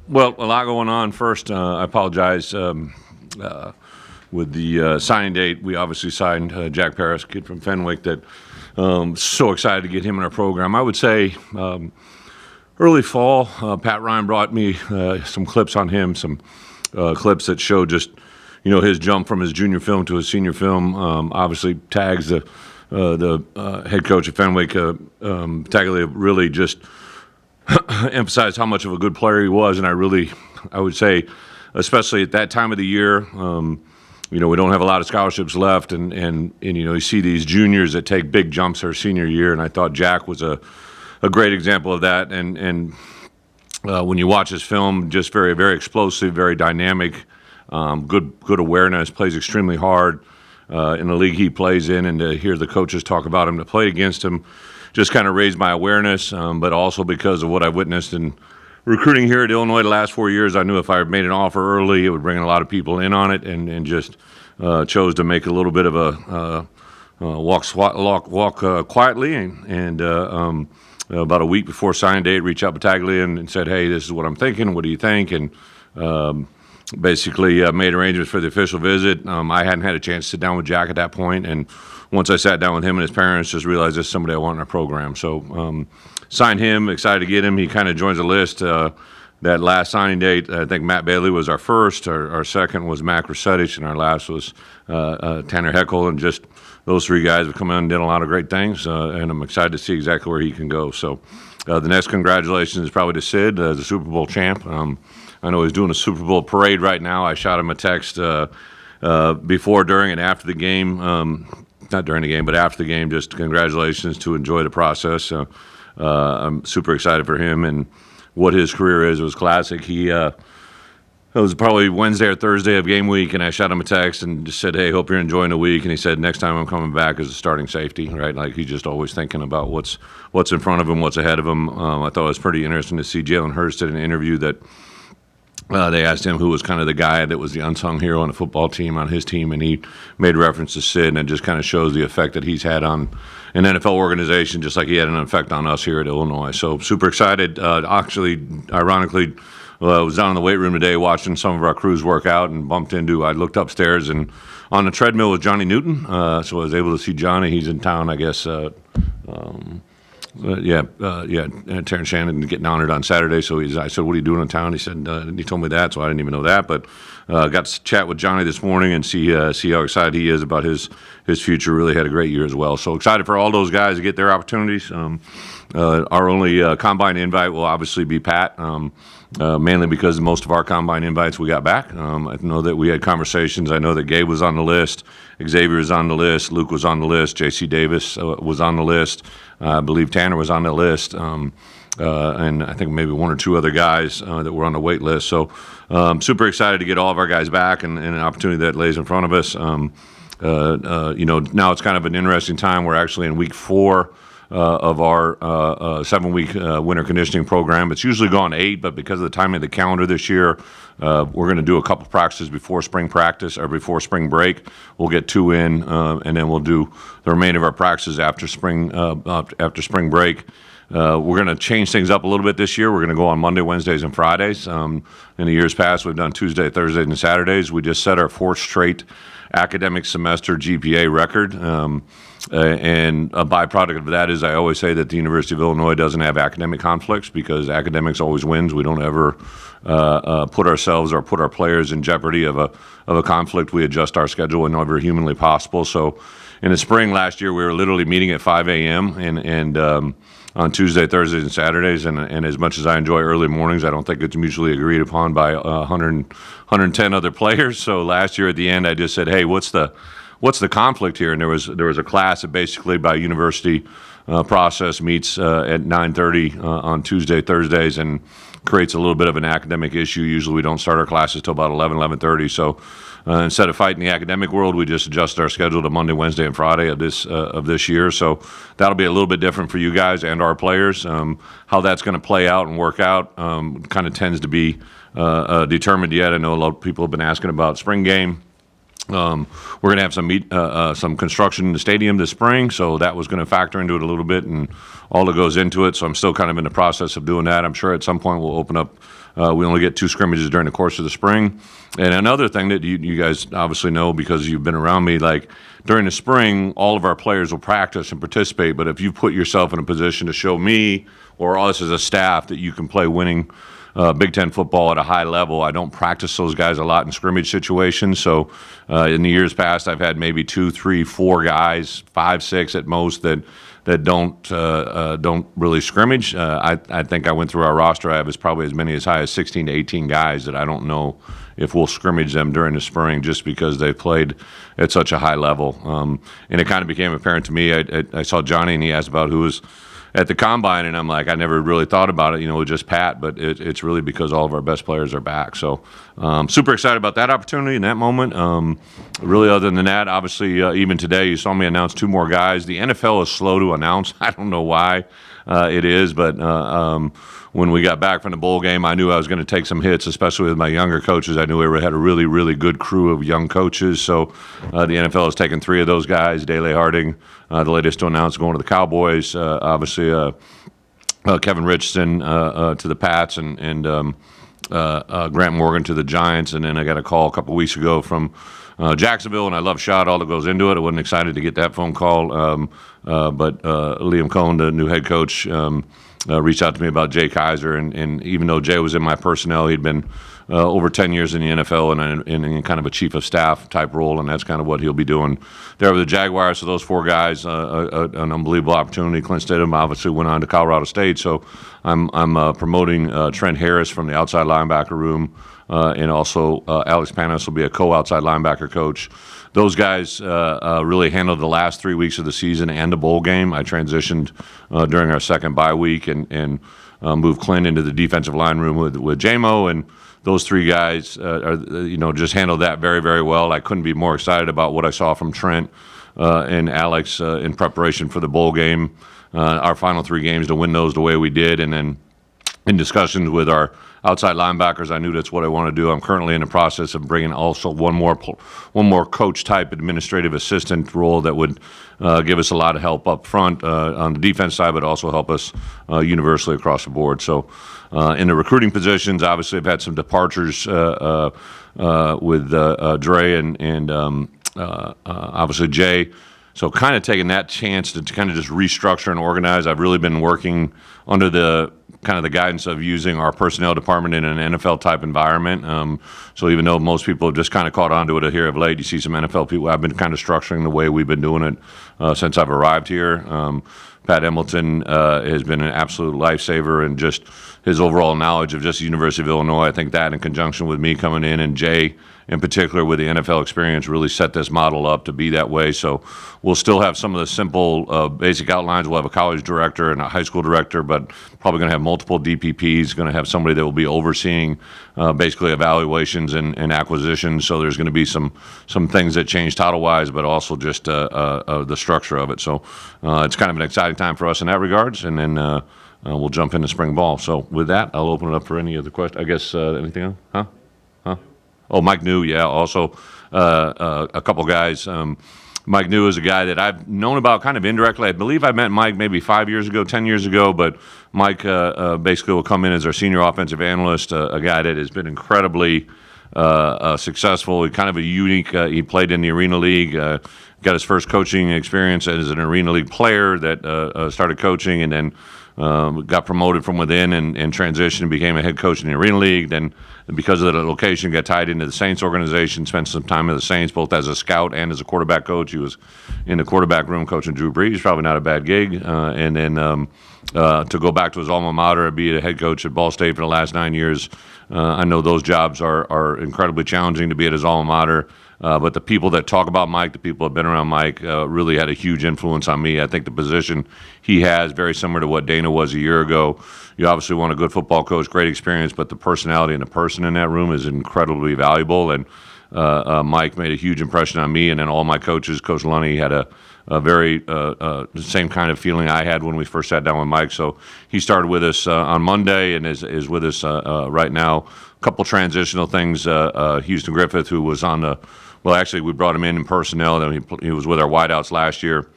Well, a lot going on. First, I apologize. With the signing date, we obviously signed Jack Paris, a kid from Fenwick, that so excited to get him in our program. I would say early fall, Pat Ryan brought me some clips on him, some clips that show just, his jump from his junior film to his senior film. Obviously, tags the head coach at Fenwick, Tagliabue, really just emphasized how much of a good player he was, and I would say, especially at that time of the year, we don't have a lot of scholarships left, and you see these juniors that take big jumps their senior year, and I thought Jack was a great example of that. And when you watch his film, just very, very explosive, very dynamic, good awareness, plays extremely hard in the league he plays in, and to hear the coaches talk about him, to play against him, just kind of raised my awareness, but also because of what I witnessed in recruiting here at Illinois the last 4 years. I knew if I made an offer early, it would bring a lot of people in on it, and just chose to make a little bit of a walk quietly. And about a week before signing date, reached out to Tagliabue and said, "Hey, this is what I'm thinking. What do you think?" And basically made arrangements for the official visit. I hadn't had a chance to sit down with Jack at that point, and once I sat down with him and his parents, just realized this is somebody I want in our program. So signed him, excited to get him. He kind of joins the list. That last signing date, I think Matt Bailey was our first. Our second was Mac Rusetich, and our last was Tanner Heckel. And just those three guys have come in and did a lot of great things, and I'm excited to see exactly where he can go. So the next congratulations is probably to Sid, the Super Bowl champ. I know he's doing a Super Bowl parade right now. I shot him a text before, during, and after the game. Not during the game, but after the game, just congratulations, to enjoy the process. I'm super excited for him and what his career is. It was classic. It was probably Wednesday or Thursday of game week, and I shot him a text and just said, "Hey, hope you're enjoying the week." And he said, "Next time I'm coming back as a starting safety," right? Like, he's just always thinking about what's in front of him, what's ahead of him. I thought it was pretty interesting to see Jalen Hurst did an interview that they asked him who was kind of the guy that was the unsung hero on the football team, on his team, and he made reference to Sid, and it just kind of shows the effect that he's had on an NFL organization, just like he had an effect on us here at Illinois. So super excited. Actually, ironically, I was down in the weight room today watching some of our crews work out, and I looked upstairs, and on the treadmill was Johnny Newton. So I was able to see Johnny. He's in town, I guess. Terrence Shannon getting honored on Saturday. So I said, "What are you doing in town?" He said, he told me that, so I didn't even know that. But got to chat with Johnny this morning and see how excited he is about his future. Really had a great year as well. So excited for all those guys to get their opportunities. Our only combine invite will obviously be Pat, mainly because most of our combine invites we got back. I know that we had conversations. I know that Gabe was on the list, Xavier was on the list, Luke was on the list, J.C. Davis was on the list. I believe Tanner was on the list, and I think maybe one or two other guys that were on the wait list. So super excited to get all of our guys back, and an opportunity that lays in front of us. Now it's kind of an interesting time. We're actually in week 4 of our 7-week winter conditioning program. It's usually gone 8, but because of the timing of the calendar this year, we're going to do a couple practices before spring practice, or before spring break. We'll get 2 in, and then we'll do the remainder of our practices after spring break. We're going to change things up a little bit this year. We're going to go on Monday, Wednesdays, and Fridays. In the years past, we've done Tuesday, Thursdays, and Saturdays. We just set our 4th straight academic semester GPA record. And a byproduct of that is, I always say that the University of Illinois doesn't have academic conflicts, because academics always wins. We don't ever put ourselves or put our players in jeopardy of a conflict. We adjust our schedule whenever humanly possible. So in the spring last year, we were literally meeting at 5 a.m. and on Tuesday, Thursdays, and Saturdays. And as much as I enjoy early mornings, I don't think it's mutually agreed upon by 110 other players. So last year at the end, I just said, "Hey, what's the conflict here?" And there was a class that basically, by university process, meets at 9:30 on Tuesday, Thursdays, and creates a little bit of an academic issue. Usually we don't start our classes till about 11:30. So instead of fighting the academic world, we just adjust our schedule to Monday, Wednesday, and Friday of this year. So that'll be a little bit different for you guys and our players. How that's going to play out and work out kind of tends to be determined yet. I know a lot of people have been asking about spring game. We're going to have some construction in the stadium this spring, so that was going to factor into it a little bit and all that goes into it. So I'm still kind of in the process of doing that. I'm sure at some point we'll open up. We only get 2 scrimmages during the course of the spring. And another thing that you guys obviously know because you've been around me, like during the spring, all of our players will practice and participate. But if you put yourself in a position to show me or us as a staff that you can play winning Big Ten football at a high level, I don't practice those guys a lot in scrimmage situations. So in the years past, I've had maybe 2, 3, 4 guys, 5, 6 at most that don't really scrimmage. I think I went through our roster. I have probably as many as high as 16 to 18 guys that I don't know if we'll scrimmage them during the spring just because they played at such a high level. And it kind of became apparent to me. I saw Johnny and he asked about who was at the combine, and I'm like, I never really thought about it, just Pat, but it's really because all of our best players are back. So super excited about that opportunity in that moment. Really, other than that, obviously, even today, you saw me announce 2 more guys. The NFL is slow to announce. I don't know why it is, but when we got back from the bowl game, I knew I was going to take some hits, especially with my younger coaches. I knew we had a really, really good crew of young coaches. So the NFL has taken 3 of those guys. Dele Harding, the latest to announce, going to the Cowboys. Obviously, Kevin Richardson to the Pats, and Grant Morgan to the Giants. And then I got a call a couple weeks ago from Jacksonville, and I love shot, all that goes into it. I wasn't excited to get that phone call. But Liam Cohn, the new head coach, reached out to me about Jay Kaiser, and even though Jay was in my personnel, he'd been over 10 years in the NFL and in kind of a chief of staff type role, and that's kind of what he'll be doing there with the Jaguars. So those 4 guys, an unbelievable opportunity. Clint Stidham obviously went on to Colorado State, so I'm promoting Trent Harris from the outside linebacker room, and also Alex Panos will be a co-outside linebacker coach. Those guys really handled the last 3 weeks of the season and the bowl game. I transitioned during our second bye week and moved Clint into the defensive line room with JMO, and those 3 guys just handled that very, very well. I couldn't be more excited about what I saw from Trent and Alex in preparation for the bowl game. Our final 3 games to win those the way we did, and then in discussions with our outside linebackers, I knew that's what I want to do. I'm currently in the process of bringing also one more coach type administrative assistant role that would give us a lot of help up front on the defense side, but also help us universally across the board. So in the recruiting positions, obviously I've had some departures with Dre and obviously Jay. So kind of taking that chance to kind of just restructure and organize. I've really been working under the kind of the guidance of using our personnel department in an NFL type environment. So even though most people have just kind of caught on to it here of late, you see some NFL people. I've been kind of structuring the way we've been doing it since I've arrived here. Pat Embleton has been an absolute lifesaver, and just his overall knowledge of just the University of Illinois. I think that in conjunction with me coming in, and Jay in particular with the NFL experience, really set this model up to be that way. So we'll still have some of the simple basic outlines. We'll have a college director and a high school director, but probably going to have multiple DPPs, going to have somebody that will be overseeing basically evaluations and acquisitions. So there's going to be some things that change title-wise, but also just the structure of it. So it's kind of an exciting time for us in that regards, and then we'll jump into spring ball. So with that, I'll open it up for any other questions. I guess anything else? Huh? Oh, Mike New, yeah, also a couple guys. Mike New is a guy that I've known about kind of indirectly. I believe I met Mike maybe 5 years ago, 10 years ago, but Mike basically will come in as our senior offensive analyst, a guy that has been incredibly successful, kind of a unique. He played in the Arena League, got his first coaching experience as an Arena League player that started coaching, and then got promoted from within and transitioned and became a head coach in the Arena League. Then, because of the location, got tied into the Saints organization, spent some time with the Saints, both as a scout and as a quarterback coach. He was in the quarterback room coaching Drew Brees, probably not a bad gig. And then to go back to his alma mater and be a head coach at Ball State for the last 9 years, I know those jobs are incredibly challenging to be at his alma mater. But the people that talk about Mike, the people that have been around Mike, really had a huge influence on me. I think the position he has, very similar to what Dana was a year ago. You obviously want a good football coach, great experience, but the personality and the person in that room is incredibly valuable. And Mike made a huge impression on me, and then all my coaches. Coach Lunny had a very same kind of feeling I had when we first sat down with Mike. So he started with us on Monday and is with us right now. A couple transitional things. Houston Griffith, who was on Well, actually, we brought him in personnel. Then he was with our wideouts last year.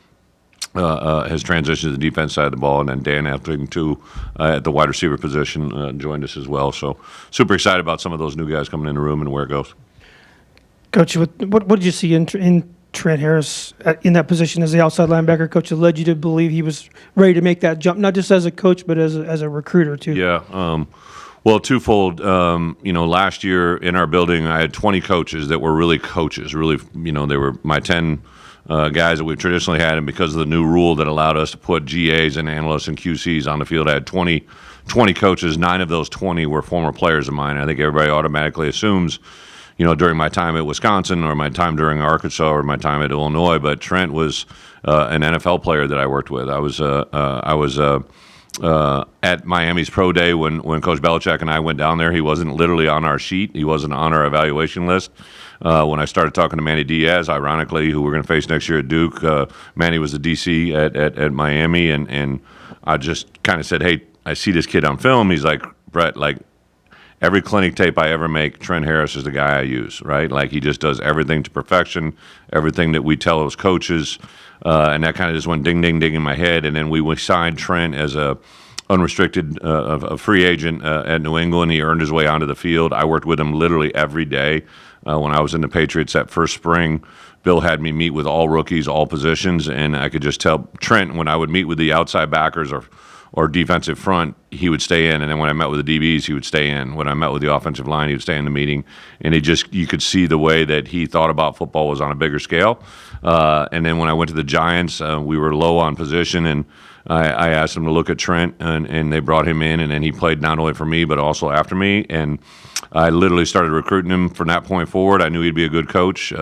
Has transitioned to the defense side of the ball, and then Dan Etherington, too, at the wide receiver position, joined us as well. So super excited about some of those new guys coming in the room and where it goes. Coach, what did you see in Trent Harris in that position as the outside linebacker, coach, that led you to believe he was ready to make that jump, not just as a coach, but as a recruiter, too? Yeah. Well, twofold. Last year in our building, I had 20 coaches that were really coaches. Really, they were my 10 guys that we've traditionally had, and because of the new rule that allowed us to put GAs and analysts and QCs on the field, I had 20 coaches. 9 of those 20 were former players of mine. I think everybody automatically assumes, during my time at Wisconsin or my time during Arkansas or my time at Illinois, but Trent was an NFL player that I worked with. I was at Miami's pro day when Coach Belichick and I went down there. He wasn't literally on our sheet. He wasn't on our evaluation list. When I started talking to Manny Diaz, ironically, who we're going to face next year at Duke, Manny was the DC at Miami, and I just kind of said, hey, I see this kid on film. He's like, Bret, like, every clinic tape I ever make, Trent Harris is the guy I use, right? Like, he just does everything to perfection, everything that we tell those coaches, and that kind of just went ding, ding, ding in my head. And then we signed Trent as a unrestricted a free agent at New England. He earned his way onto the field. I worked with him literally every day. When I was in the Patriots that first spring, Bill had me meet with all rookies, all positions, and I could just tell Trent, when I would meet with the outside backers or defensive front, he would stay in. And then when I met with the DBs, he would stay in. When I met with the offensive line, he would stay in the meeting. And you could see the way that he thought about football was on a bigger scale. And then when I went to the Giants, we were low on position, and I asked him to look at Trent, and they brought him in, and then he played not only for me but also after me. And I literally started recruiting him from that point forward. I knew he'd be a good coach.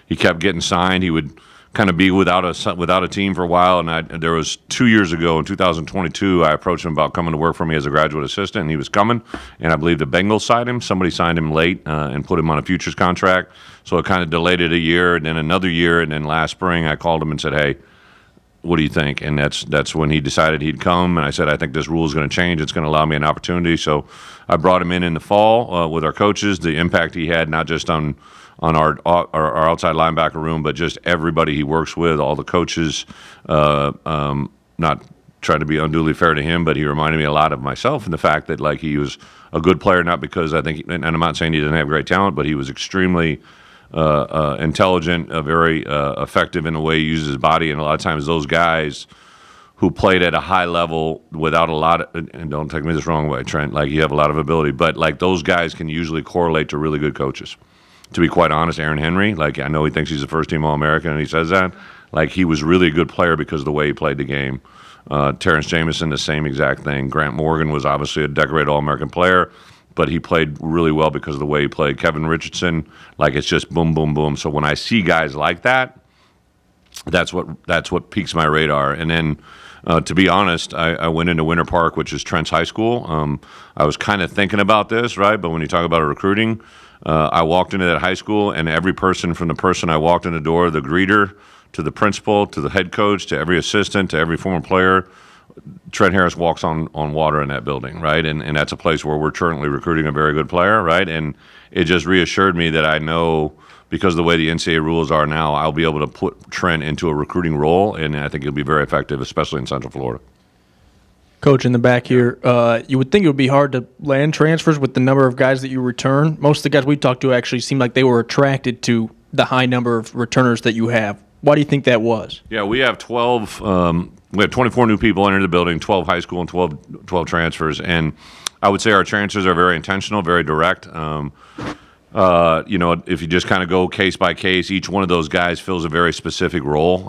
He kept getting signed. He would kind of be without a team for a while. And there was 2 years ago, in 2022, I approached him about coming to work for me as a graduate assistant, and he was coming. And I believe the Bengals signed him. Somebody signed him late and put him on a futures contract. So it kind of delayed it a year, and then another year. And then last spring, I called him and said, hey, what do you think? And that's when he decided he'd come. And I said, I think this rule is going to change. It's going to allow me an opportunity. So I brought him in the fall with our coaches. The impact he had, not just on our outside linebacker room, but just everybody he works with, all the coaches. Not trying to be unduly fair to him, but he reminded me a lot of myself, and the fact that, like, he was a good player, not because I think, and I'm not saying he didn't have great talent, but he was extremely intelligent, very effective in the way he uses his body. And a lot of times those guys who played at a high level without a lot of, and don't take me this wrong way, Trent, like, you have a lot of ability, but like, those guys can usually correlate to really good coaches. To be quite honest, Aaron Henry, like, I know he thinks he's a first-team All-American, and he says that. Like, he was really a good player because of the way he played the game. Terrence Jamison, the same exact thing. Grant Morgan was obviously a decorated All-American player, but he played really well because of the way he played. Kevin Richardson, like, it's just boom, boom, boom. So when I see guys like that, that's what piques my radar. And then, to be honest, I went into Winter Park, which is Trent's high school. I was kind of thinking about this, right? But when you talk about recruiting, I walked into that high school, and every person, from the person I walked in the door, the greeter, to the principal, to the head coach, to every assistant, to every former player, Trent Harris walks on water in that building, right? And that's a place where we're currently recruiting a very good player, right? And it just reassured me that I know, because of the way the NCAA rules are now, I'll be able to put Trent into a recruiting role, and I think he'll be very effective, especially in Central Florida. Coach, in the back here, you would think it would be hard to land transfers with the number of guys that you return. Most of the guys we talked to actually seemed like they were attracted to the high number of returners that you have. Why do you think that was? Yeah, we have 12. We have 24 new people enter the building, 12 high school and 12 transfers. And I would say our transfers are very intentional, very direct. If you just kind of go case by case, each one of those guys fills a very specific role.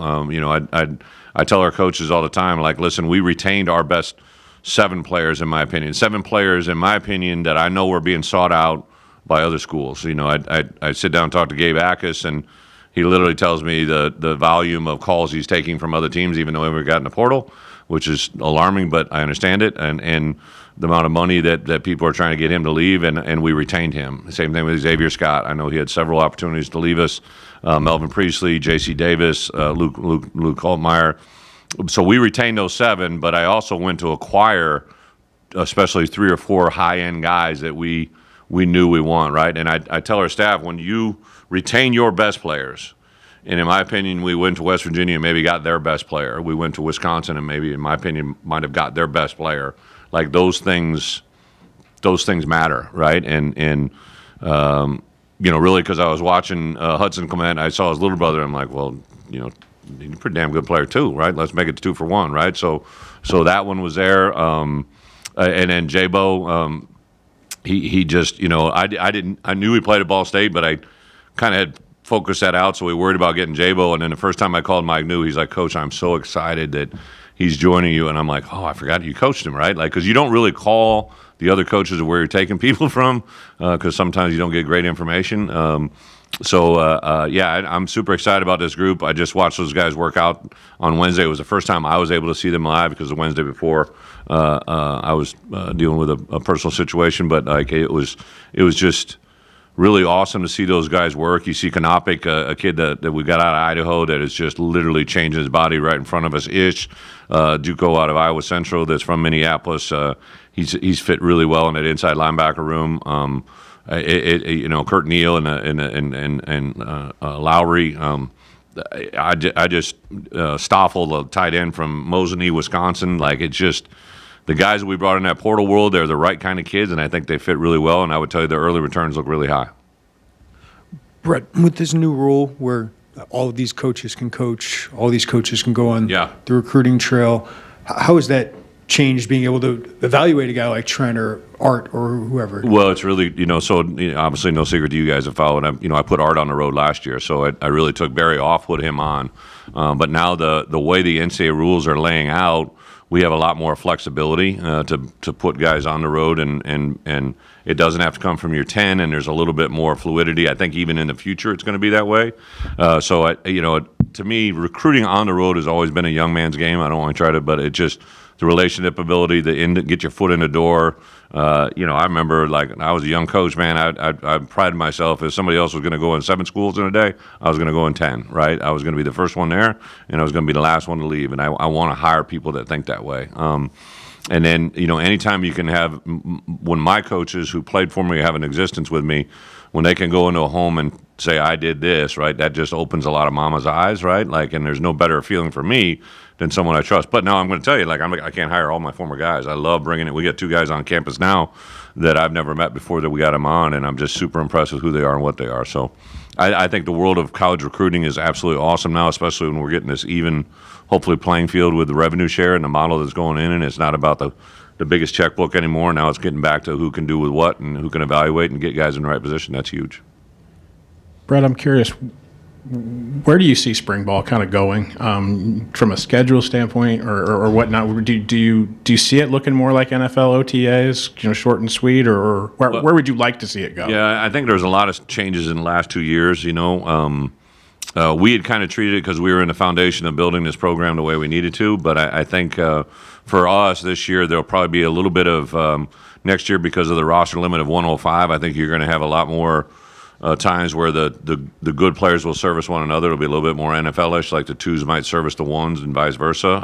I tell our coaches all the time, like, listen, we retained our best 7 players, in my opinion. 7 players, in my opinion, that I know were being sought out by other schools. I sit down and talk to Gabe Ackus, and he literally tells me the volume of calls he's taking from other teams, even though he never got in the portal, which is alarming, but I understand it. And the amount of money that people are trying to get him to leave, and we retained him. Same thing with Xavier Scott. I know he had several opportunities to leave us. Melvin Priestley, J.C. Davis, Luke Holtmeyer. So we retained those 7, but I also went to acquire especially 3 or 4 high-end guys that we we knew we won, right? And I tell our staff, when you retain your best players, and in my opinion, we went to West Virginia and maybe got their best player. We went to Wisconsin and maybe, in my opinion, might have got their best player. Like those things matter, right? And really, because I was watching Hudson Clement, I saw his little brother. I'm like, well, he's a pretty damn good player too, right? Let's make it 2 for 1, right? So that one was there. And then J-Bo, he just, I knew he played at Ball State, but I kind of had focused that out, so we worried about getting J-Bo. And then the first time I called Mike New, he's like, Coach, I'm so excited that he's joining you. And I'm like, oh, I forgot you coached him, right? Like, because you don't really call the other coaches of where you're taking people from, because sometimes you don't get great information. I'm super excited about this group. I just watched those guys work out on Wednesday. It was the first time I was able to see them live, because the Wednesday before I was dealing with a personal situation. But like it was just really awesome to see those guys work. You see Kanopik, a kid that we got out of Idaho that is just literally changing his body right in front of us. Duco out of Iowa Central that's from Minneapolis. He's fit really well in that inside linebacker room. Kurt Neal and Lowry. I just Stoffel, the tight end from Mosinee, Wisconsin. Like, it's just the guys that we brought in that portal world. They're the right kind of kids, and I think they fit really well. And I would tell you their early returns look really high. Brett, with this new rule where all of these coaches can coach, all these coaches can go on the recruiting trail, how has that changed being able to evaluate a guy like Trent or Art or whoever? Well, it's really, obviously no secret to you guys have followed. I put Art on the road last year, so I really took Barry off, put him on. But now the way the NCAA rules are laying out, we have a lot more flexibility to put guys on the road, and it doesn't have to come from your 10, and there's a little bit more fluidity. I think even in the future it's going to be that way. To me, recruiting on the road has always been a young man's game. I don't want to try to, but it just the relationship ability, get your foot in the door. I remember, like, I was a young coach, man. I prided myself, if somebody else was going to go in 7 schools in a day, I was going to go in 10, right? I was going to be the first one there, and I was going to be the last one to leave. And I want to hire people that think that way. And then, anytime you can have, when my coaches who played for me have an existence with me, when they can go into a home and say, I did this, right, that just opens a lot of mama's eyes, right? Like, and there's no better feeling for me than someone I trust. But now I'm going to tell you, like, I can't hire all my former guys. I love bringing it. We got 2 guys on campus now that I've never met before that we got them on, and I'm just super impressed with who they are and what they are. So I think the world of college recruiting is absolutely awesome now, especially when we're getting this even, hopefully, playing field with the revenue share and the model that's going in, and it's not about the biggest checkbook anymore. Now it's getting back to who can do with what and who can evaluate and get guys in the right position. That's huge. Brett, I'm curious, where do you see spring ball kind of going from a schedule standpoint or whatnot? Do you see it looking more like NFL OTAs, short and sweet, or where would you like to see it go? Yeah, I think there's a lot of changes in the last 2 years. We had kind of treated it because we were in the foundation of building this program the way we needed to. But I think for us this year, there'll probably be a little bit of next year because of the roster limit of 105. I think you're going to have a lot more times where the good players will service one another. It'll be a little bit more NFL-ish, like the 2s might service the 1s and vice versa.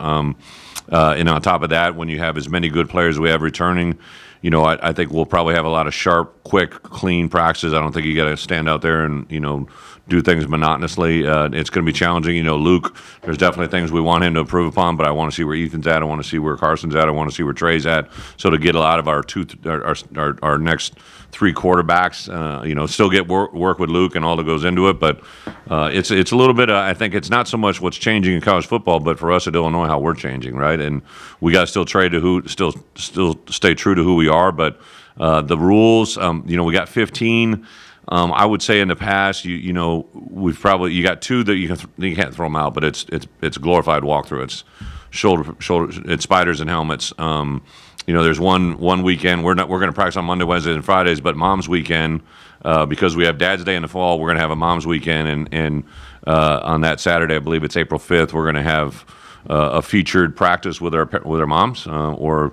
And on top of that, when you have as many good players as we have returning, I think we'll probably have a lot of sharp, quick, clean practices. I don't think you got to stand out there and, do things monotonously. It's going to be challenging. Luke, there's definitely things we want him to improve upon, but I want to see where Ethan's at. I want to see where Carson's at. I want to see where Trey's at. So to get a lot of our next 3 quarterbacks, still get work with Luke and all that goes into it. But it's a little bit, I think it's not so much what's changing in college football, but for us at Illinois, how we're changing, right? And we got to still still stay true to who we are. But the rules, we got 15. I would say in the past, we've probably you got 2 that you can't throw them out, but it's glorified walkthrough. It's shoulder, it's spiders and helmets. There's one weekend we're going to practice on Monday, Wednesdays, and Fridays, but Mom's Weekend because we have Dad's Day in the fall, we're going to have a Mom's Weekend, and on that Saturday, I believe it's April 5th, we're going to have a featured practice with our moms or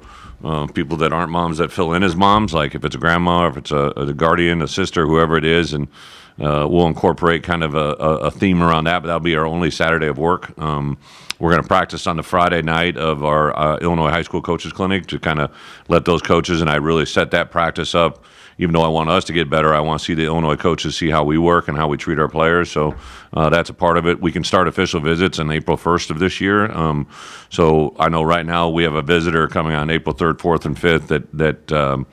people that aren't moms that fill in as moms, like if it's a grandma or if it's a guardian, a sister, whoever it is, and we'll incorporate kind of a theme around that, but that'll be our only Saturday of work. We're going to practice on the Friday night of our Illinois High School Coaches Clinic to kind of let those coaches, and I really set that practice up. Even though I want us to get better, I want to see the Illinois coaches see how we work and how we treat our players. So that's a part of it. We can start official visits on April 1st of this year. So I know right now we have a visitor coming on April 3rd, 4th, and 5th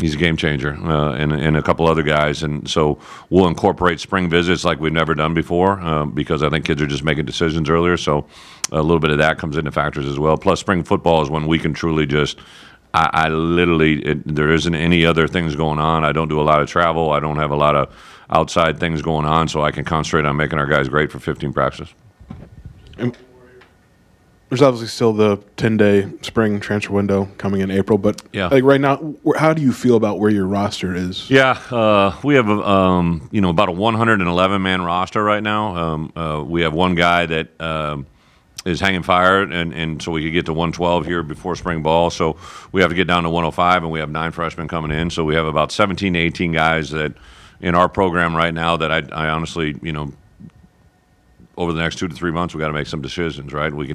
he's a game changer, and a couple other guys. And so we'll incorporate spring visits like we've never done before because I think kids are just making decisions earlier. So a little bit of that comes into factors as well. Plus, spring football is when we can truly just – I literally, there isn't any other things going on. I don't do a lot of travel. I don't have a lot of outside things going on, so I can concentrate on making our guys great for 15 practices. And there's obviously still the 10-day spring transfer window coming in April, but like right now, how do you feel about where your roster is? Yeah, we have about a 111-man roster right now. We have one guy that is hanging fire, and so we could get to 112 here before spring ball. So we have to get down to 105, and we have 9 freshmen coming in. So we have about 17 to 18 guys that in our program right now that I honestly, over the next 2 to 3 months, we got to make some decisions, right? We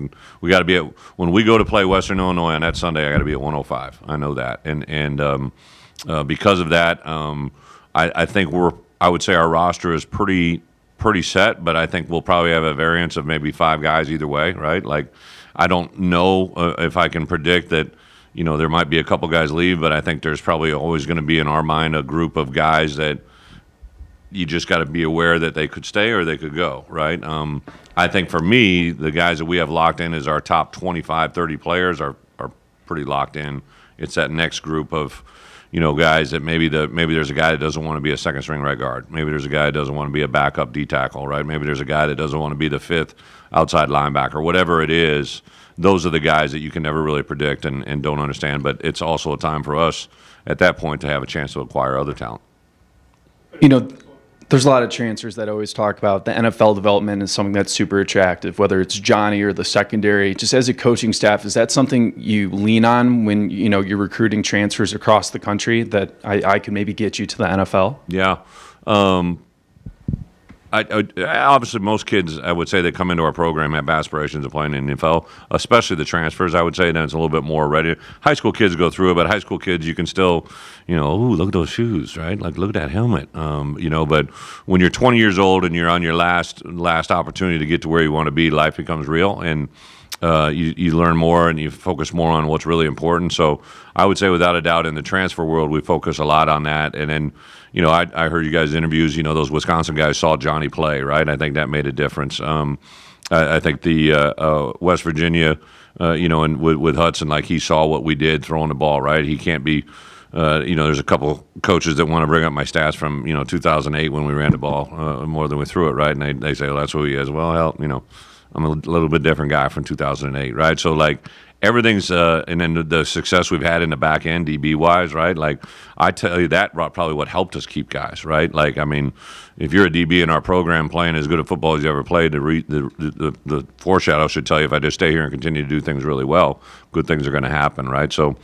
got to be at, when we go to play Western Illinois on that Sunday, I got to be at 105. I know that, and because of that, I think I would say our roster is pretty set, but I think we'll probably have a variance of maybe 5 guys either way, right? Like, I don't know if I can predict that, there might be a couple guys leave, but I think there's probably always going to be in our mind a group of guys that you just got to be aware that they could stay or they could go, right? I think for me, the guys that we have locked in as our top 25, 30 players are pretty locked in. It's that next group of guys that maybe there's a guy that doesn't want to be a second string right guard. Maybe there's a guy that doesn't want to be a backup D tackle, right? Maybe there's a guy that doesn't want to be the 5th outside linebacker. Whatever it is, those are the guys that you can never really predict and don't understand. But it's also a time for us at that point to have a chance to acquire other talent. There's a lot of transfers that I always talk about. The NFL development is something that's super attractive, whether it's Johnny or the secondary. Just as a coaching staff, is that something you lean on when you're recruiting transfers across the country that I could maybe get you to the NFL? Yeah. Obviously, most kids, I would say, that come into our program have aspirations of playing in the NFL, especially the transfers. I would say that's a little bit more ready. High school kids go through it, but high school kids, you can still, ooh, look at those shoes, right? Like, look at that helmet, But when you're 20 years old and you're on your last opportunity to get to where you want to be, life becomes real, and you learn more and you focus more on what's really important. So I would say, without a doubt, in the transfer world, we focus a lot on that. And then, I heard you guys' interviews. Those Wisconsin guys saw Johnny play, right? I think that made a difference. I think the West Virginia, and with Hudson, like, he saw what we did throwing the ball, right? He can't be. There's a couple coaches that want to bring up my stats from 2008 when we ran the ball more than we threw it, right? And they say, well, that's who he is. Well, hell, I'm a little bit different guy from 2008, right? So, like, everything's and then the success we've had in the back end, DB wise, right? Like, I tell you, that probably what helped us keep guys, right? Like, I mean, if you're a DB in our program playing as good a football as you ever played, the foreshadow should tell you, if I just stay here and continue to do things really well, good things are going to happen, right? So,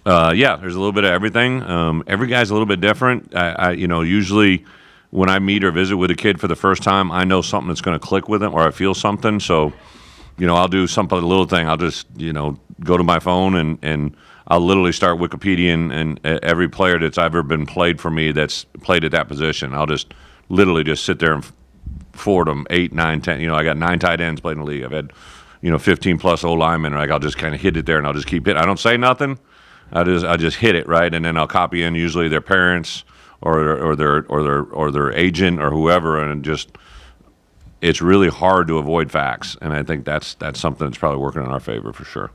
there's a little bit of everything. Every guy's a little bit different. Usually when I meet or visit with a kid for the first time, I know something that's going to click with him, or I feel something. So, I'll do a little thing. I'll just, go to my phone and I'll literally start Wikipedia and every player that's ever been played for me that's played at that position. I'll just literally just sit there and forward them 8, 9, 10. I got 9 tight ends played in the league. I've had, 15 plus O linemen. Like, I'll just kind of hit it there and I'll just keep it. I don't say nothing. I just hit it, right, and then I'll copy in usually their parents or their agent or whoever, and just, it's really hard to avoid facts, and I think that's something that's probably working in our favor for sure.